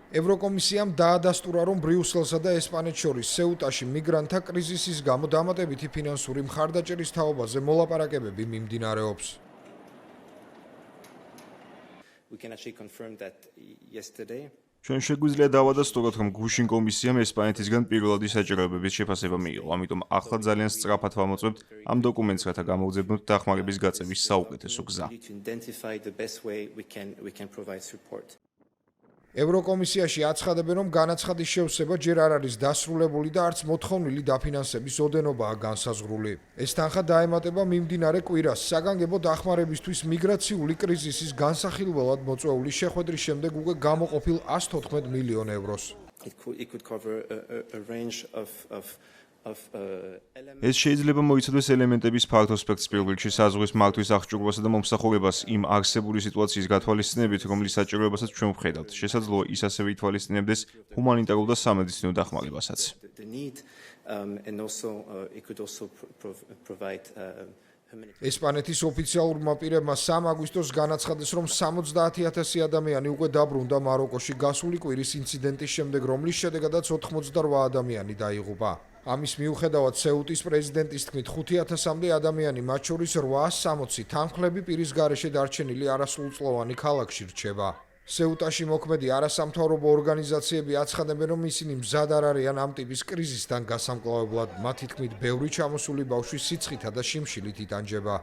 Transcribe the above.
ევროკომისიამ დაადასტურა, რომ ბრიუსელსა და ესპანეთს შორის სეუტაში მიგრანტთა კრიზისის გამო დამატებითი ფინანსური მხარდაჭერის თაობაზე მოლაპარაკებები მიმდინარეობს. ჩვენ შეგვიძლია დავადასტუროთ, რომ გუშინ კომისიამ ესპანეთისგან პირველადი საჭიროებების შეფასება მიიღო, ამიტომ ახლა ძალიან სწრაფად ვამოწმებთ ამ დოკუმენტს, რათა გამოვძებნოთ დახმარების გაწევის საუკეთესო გზა. ევროკომისიაში აცხადებენ, რომ განაცხადის შევსება ჯერ არ არის დასრულებული და არც მოთხოვნილი დაფინანსების ოდენობაა განსაზღვრული. ეს თანხა დაემატება მიმდინარე კვირას საგანგებო დახმარებისთვის მიგრაციული კრიზისის განსახილველად მოწვეული შეხვედრის შემდეგ უკვე გამოყოფილ 114 მილიონ ევროს. ეს შეიძლება მოიცადოს ელემენტების ფართო სპექტრს, პირველ რიგში საზღვრის მართვის აღჭურვასა და მომსახურებას იმ არსებული სიტუაციის გათვალისწინებით, რომლის საჭიროებასაც ჩვენ ვხედავთ. შესაძლოა ის ასევე ითვალისწინებდეს ჰუმანიტარულ და სამედიცინო დახმარებასაც. ესპანეთის ოფიციალურმა პირებმა 3 აგვისტოს განაცხადეს, რომ 70,000 ადამიანი უკვე დაბრუნდა მაროკოში გასული კვირის ინციდენტის შემდეგ, რომლის შედეგადაც 88 ადამიანი დაიღუპა. ამის მიუხედავად სეუტის პრეზიდენტის თქმით 5,000-მდე ადამიანი, მათ შორის 860 თანხლები პირის გარეშე დარჩენილი არასრულწლოვანი ქალაქში რჩება. სეუტაში მოქმედი არასამთავრობო ორგანიზაციები აცხადებენ, რომ ისინი მზად არ არიან ამ ტიპის კრიზისთან გასამკლავებლად. მათი თქმით, ბევრი ჩამოსული ბავშვი სიცხითა და შიმშილით იტანჯება.